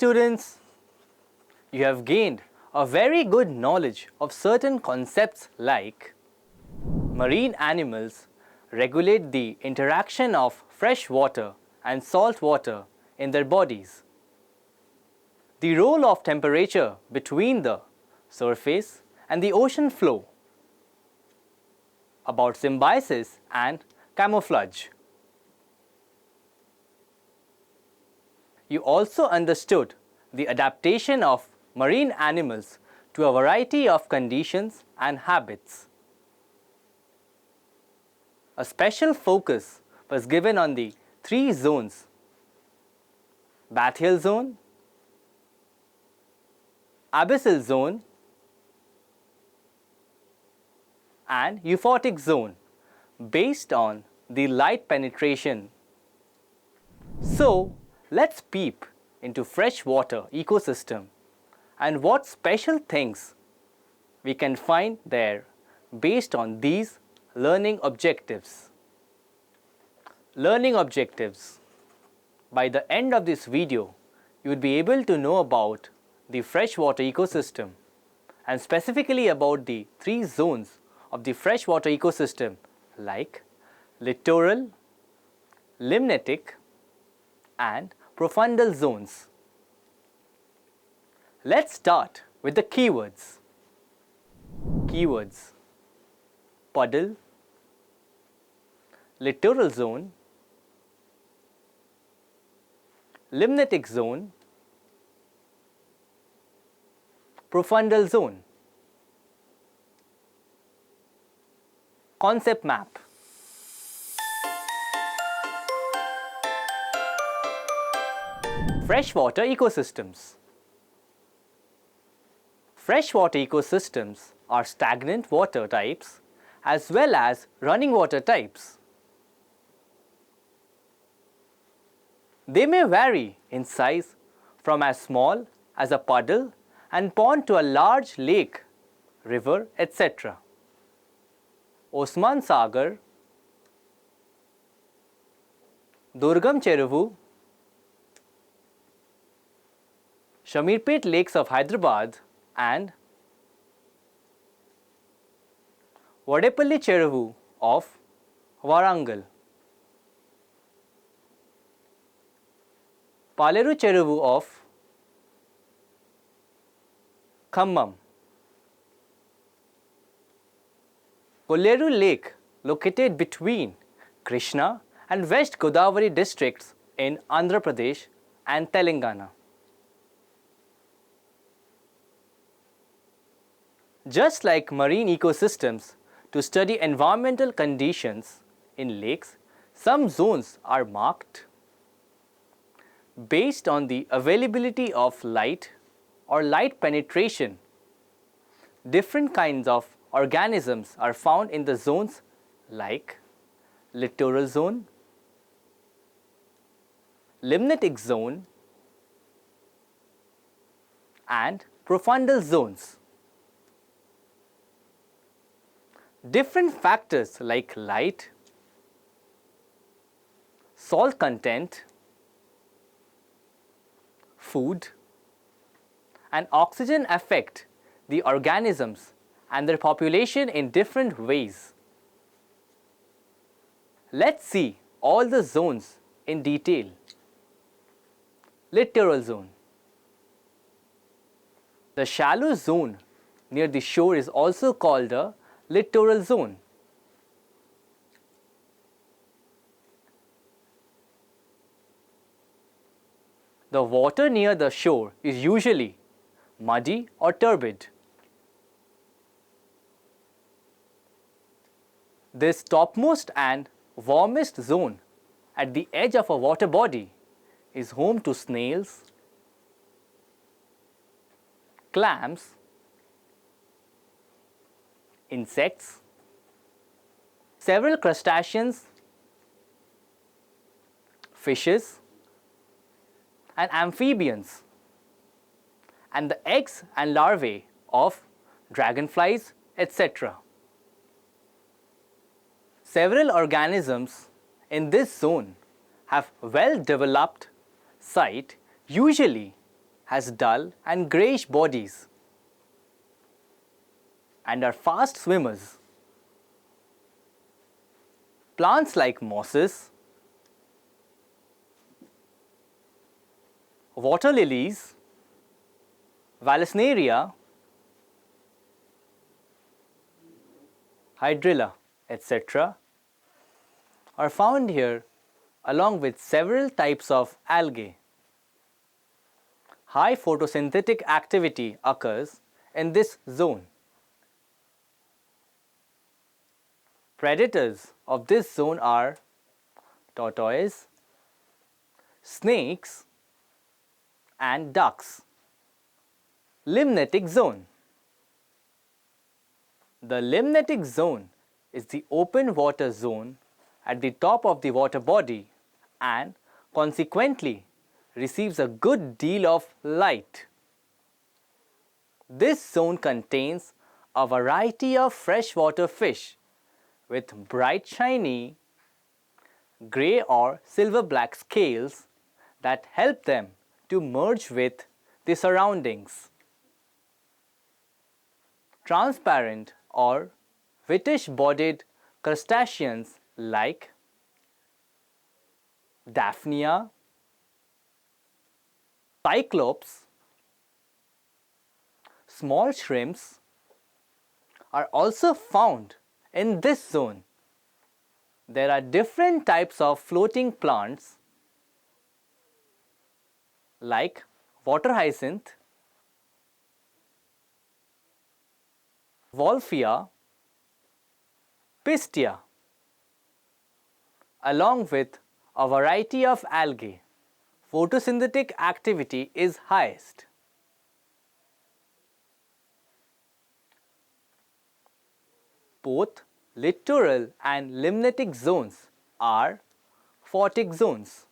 students, you have gained a very good knowledge of certain concepts like marine animals regulate the interaction of fresh water and salt water in their bodies, the role of temperature between the surface and the ocean floor, about symbiosis and camouflage. You also understood the adaptation of marine animals to a variety of conditions and habits. A special focus was given on the three zones: bathyal zone, abyssal zone, and euphotic zone based on the light penetration. So, let's peep into freshwater ecosystem and what special things we can find there based on these learning objectives. Learning objectives. By the end of this video, you would be able to know about the freshwater ecosystem and specifically about the three zones of the freshwater ecosystem like littoral, limnetic, and profundal zones. Let's start with the keywords. Keywords: puddle, littoral zone, limnetic zone, profundal zone. Concept map. Freshwater ecosystems. Freshwater ecosystems are stagnant water types as well as running water types. They may vary in size from as small as a puddle and pond to a large lake, river, etc. Osman Sagar, Durgam Cheruvu, Shamirpet lakes of Hyderabad and Vadepalli Cheruvu of Warangal, Paleru Cheruvu of Khammam, Kolleru Lake located between Krishna and West Godavari districts in Andhra Pradesh and Telangana. Just like marine ecosystems, to study environmental conditions in lakes, some zones are marked based on the availability of light or light penetration. Different kinds of organisms are found in the zones like littoral zone, limnetic zone, and profundal zones. Different factors like light, salt content, food, and oxygen affect the organisms and their population in different ways. Let's see all the zones in detail. Littoral zone. The shallow zone near the shore is also called a littoral zone. The water near the shore is usually muddy or turbid. This topmost and warmest zone at the edge of a water body is home to snails, clams, insects, several crustaceans, fishes, and amphibians, and the eggs and larvae of dragonflies, etc. Several organisms in this zone have well-developed sight, usually has dull and greyish bodies and are fast swimmers. Plants like mosses, water lilies, Vallisneria, Hydrilla, etc. are found here along with several types of algae. High photosynthetic activity occurs in this zone. Predators of this zone are tortoise, snakes and ducks. Limnetic zone. The limnetic zone is the open water zone at the top of the water body and consequently receives a good deal of light. This zone contains a variety of freshwater fish with bright shiny grey or silver black scales that help them to merge with the surroundings. Transparent or whitish bodied crustaceans like Daphnia, Cyclops, small shrimps are also found in this zone. There are different types of floating plants like water hyacinth, Wolffia, Pistia, along with a variety of algae. Photosynthetic activity is highest. Both littoral and limnetic zones are photic zones.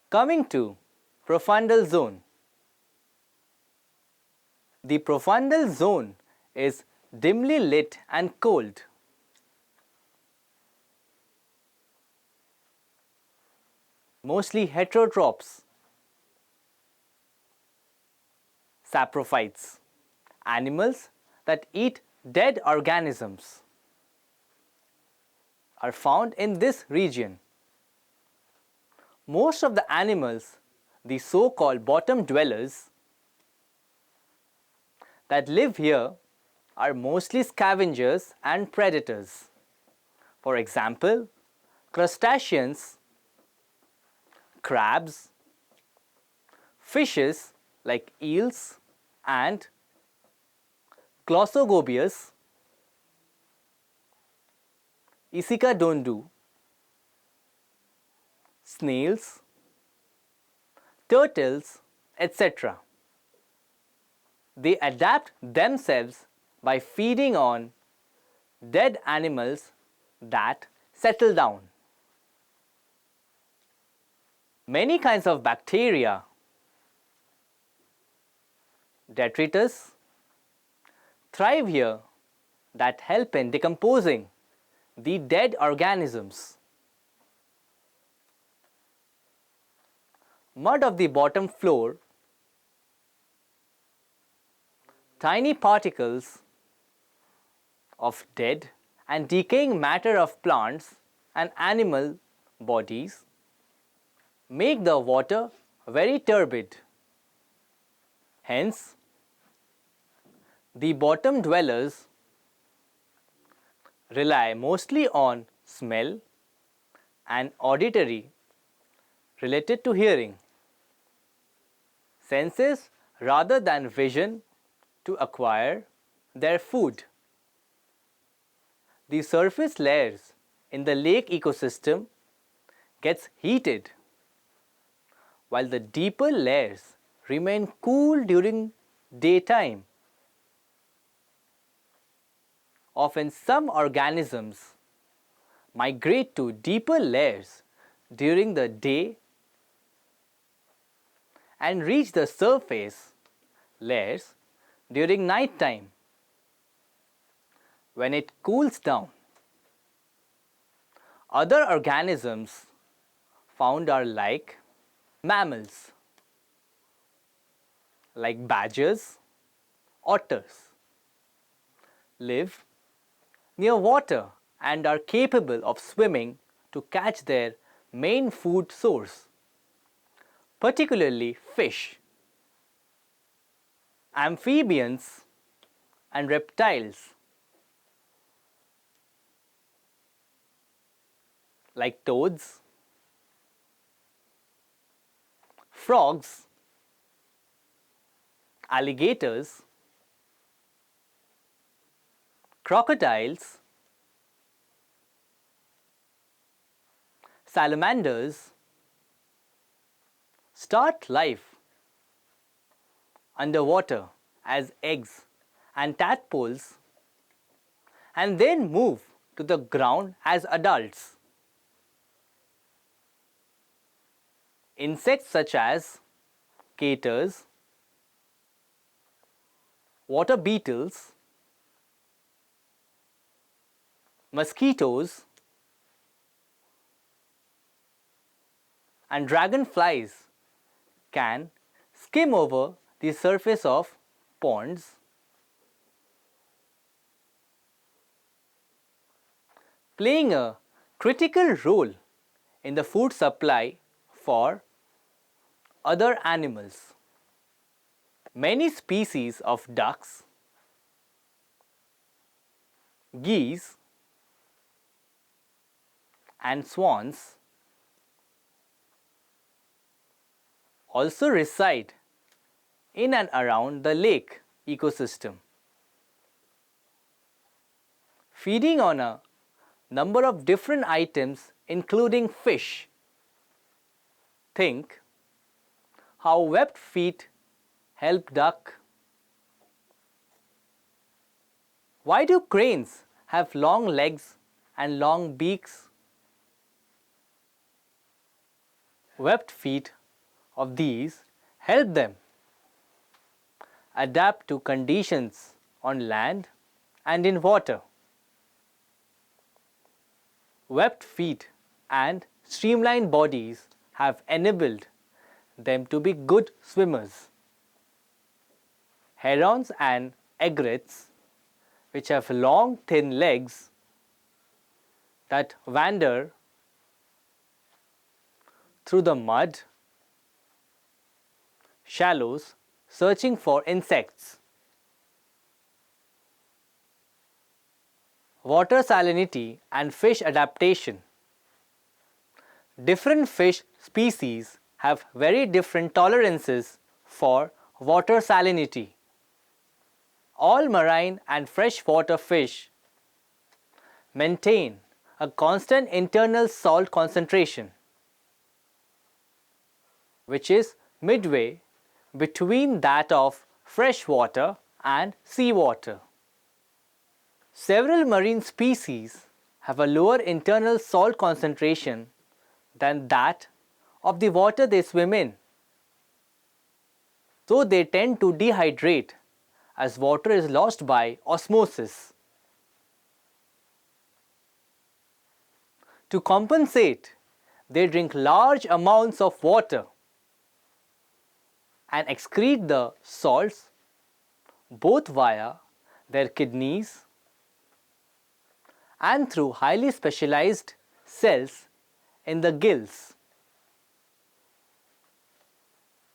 Coming to profundal zone. The profundal zone is dimly lit and cold. Mostly heterotrophs, saprophytes, animals that eat dead organisms are found in this region. Most of the animals, the so-called bottom dwellers, that live here are mostly scavengers and predators. For example, crustaceans, crabs, fishes like eels and Glossogobius, Isicadondu, snails, turtles, etc. They adapt themselves by feeding on dead animals that settle down. Many kinds of bacteria, detritus, thrive here that help in decomposing the dead organisms. Mud of the bottom floor, tiny particles of dead and decaying matter of plants and animal bodies make the water very turbid. Hence, the bottom dwellers rely mostly on smell and auditory related to hearing senses rather than vision to acquire their food. The surface layers in the lake ecosystem gets heated while the deeper layers remain cool during daytime. Often some organisms migrate to deeper layers during the day and reach the surface layers during night time when it cools down. Other organisms found are like mammals, like badgers, otters, live near water and are capable of swimming to catch their main food source, particularly fish. Amphibians and reptiles like toads, frogs, alligators, crocodiles, salamanders start life underwater as eggs and tadpoles and then move to the ground as adults. Insects such as gators, water beetles, mosquitoes, and dragonflies can skim over the surface of ponds, playing a critical role in the food supply for other animals. Many species of ducks, geese, and swans also reside in and around the lake ecosystem, feeding on a number of different items including fish. Think how webbed feet help duck. Why do cranes have long legs and long beaks? Webbed feet of these help them adapt to conditions on land and in water. Webbed feet and streamlined bodies have enabled them to be good swimmers. Herons and egrets, which have long thin legs that wander through the mud, shallows, searching for insects. Water salinity and fish adaptation. Different fish species have very different tolerances for water salinity. All marine and freshwater fish maintain a constant internal salt concentration, which is midway between that of freshwater and seawater. Several marine species have a lower internal salt concentration than that of the water they swim in, so they tend to dehydrate as water is lost by osmosis. To compensate, they drink large amounts of water and excrete the salts both via their kidneys and through highly specialized cells in the gills.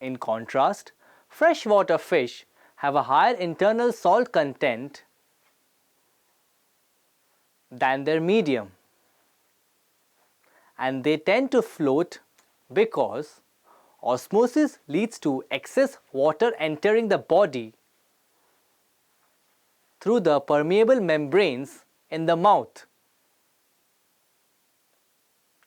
In contrast, freshwater fish have a higher internal salt content than their medium, and they tend to float because osmosis leads to excess water entering the body through the permeable membranes in the mouth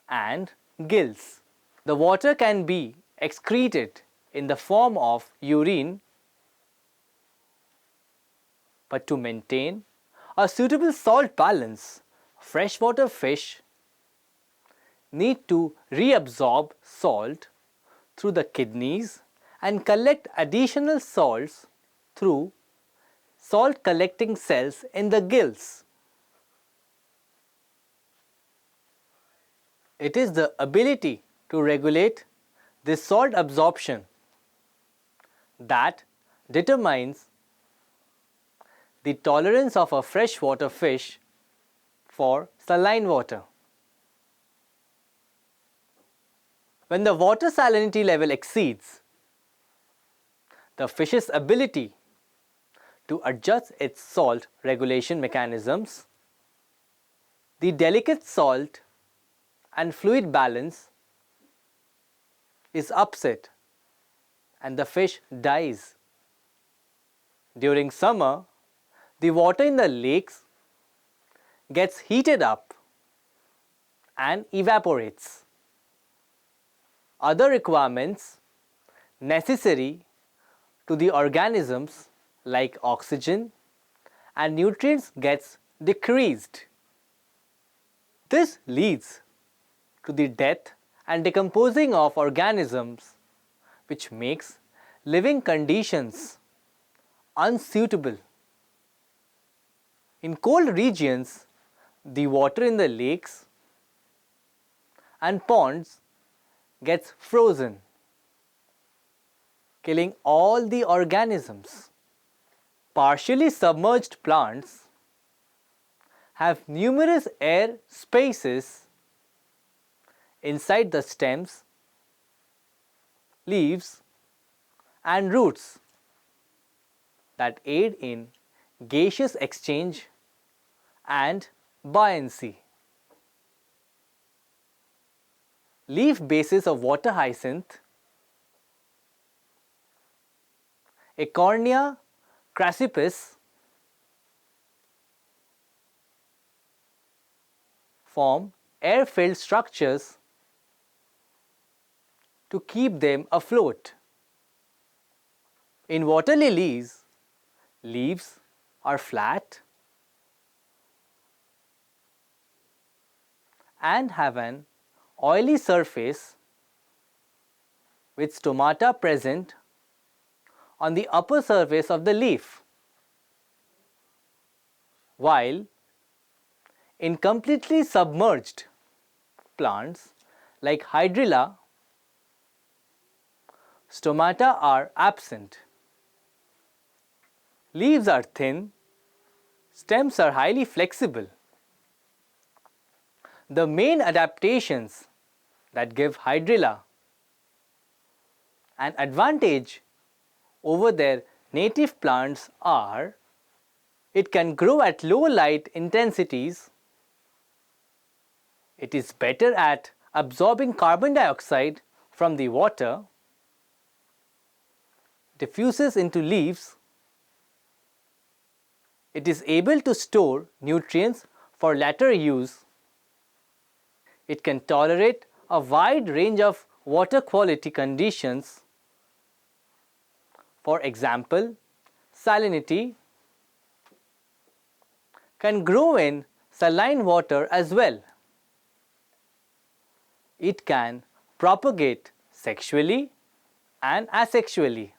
and gills. The water can be excreted in the form of urine, but to maintain a suitable salt balance, freshwater fish need to reabsorb salt through the kidneys and collect additional salts through salt collecting cells in the gills. It is the ability to regulate the salt absorption that determines the tolerance of a freshwater fish for saline water. When the water salinity level exceeds, the fish's ability to adjust its salt regulation mechanisms, the delicate salt and fluid balance is upset and the fish dies. During summer, the water in the lakes gets heated up and evaporates. Other requirements necessary to the organisms like oxygen and nutrients gets decreased. This leads to the death and decomposing of organisms, which makes living conditions unsuitable. In cold regions, the water in the lakes and ponds gets frozen, killing all the organisms. Partially submerged plants have numerous air spaces inside the stems, leaves and roots that aid in gaseous exchange and buoyancy. Leaf bases of water hyacinth, Acornia crassipes, form air-filled structures to keep them afloat. In water lilies, leaves are flat and have an oily surface with stomata present on the upper surface of the leaf, while in completely submerged plants like hydrilla, stomata are absent. Leaves are thin, stems are highly flexible. The main adaptations that give hydrilla an advantage over their native plants are: it can grow at low light intensities, it is better at absorbing carbon dioxide from the water, diffuses into leaves, it is able to store nutrients for later use, it can tolerate a wide range of water quality conditions, for example, salinity, can grow in saline water as well. It can propagate sexually and asexually.